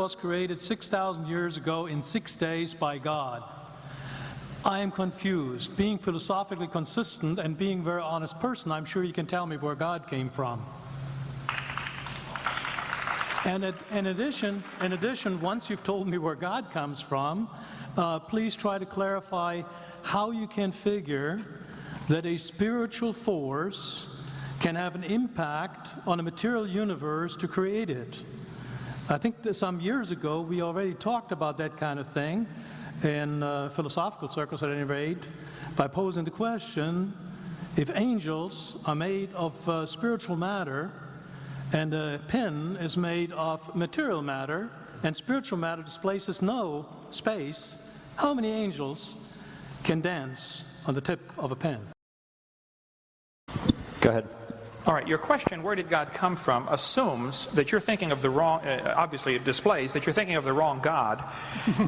was created 6,000 years ago in 6 days by God. I am confused. Being philosophically consistent and being a very honest person, I'm sure you can tell me where God came from. And in addition, once you've told me where God comes from, please try to clarify how you can figure that a spiritual force can have an impact on a material universe to create it. I think that some years ago we already talked about that kind of thing in philosophical circles at any rate, by posing the question, if angels are made of spiritual matter and a pen is made of material matter and spiritual matter displaces no space, how many angels can dance on the tip of a pen? Go ahead. All right, your question, where did God come from, assumes that you're thinking of the wrong, obviously it displays that you're thinking of the wrong God,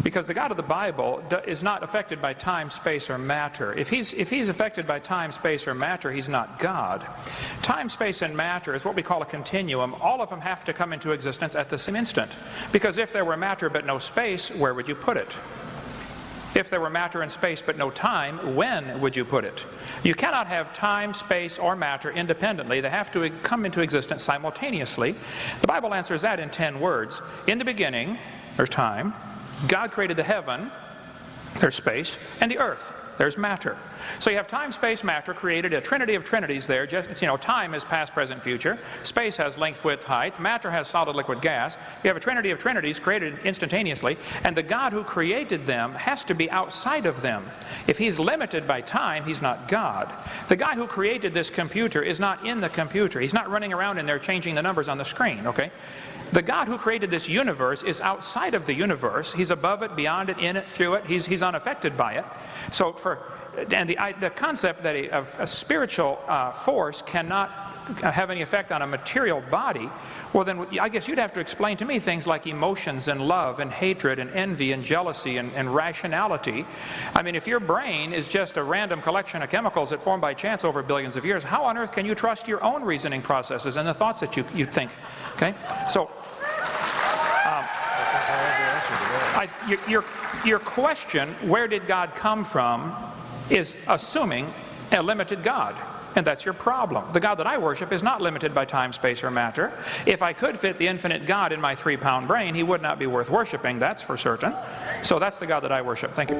because the God of the Bible is not affected by time, space, or matter. If he's affected by time, space, or matter, he's not God. Time, space, and matter is what we call a continuum. All of them have to come into existence at the same instant, because if there were matter but no space, where would you put it? If there were matter and space but no time, when would you put it? You cannot have time, space, or matter independently. They have to come into existence simultaneously. The Bible answers that in 10 words. In the beginning, there's time. God created the heaven, there's space, and the earth, there's matter. So you have time, space, matter, created a trinity of trinities there. Just, you know, time is past, present, future. Space has length, width, height. Matter has solid, liquid, gas. You have a trinity of trinities created instantaneously, and the God who created them has to be outside of them. If he's limited by time, he's not God. The guy who created this computer is not in the computer. He's not running around in there changing the numbers on the screen, okay? The God who created this universe is outside of the universe. He's above it, beyond it, in it, through it. He's unaffected by it. So the concept that a spiritual force cannot have any effect on a material body, well then I guess you'd have to explain to me things like emotions and love and hatred and envy and jealousy and rationality. I mean, if your brain is just a random collection of chemicals that form by chance over billions of years, how on earth can you trust your own reasoning processes and the thoughts that you think? Okay, so your question, where did God come from, is assuming a limited God. And that's your problem. The God that I worship is not limited by time, space, or matter. If I could fit the infinite God in my 3-pound brain, he would not be worth worshiping, that's for certain. So that's the God that I worship. Thank you.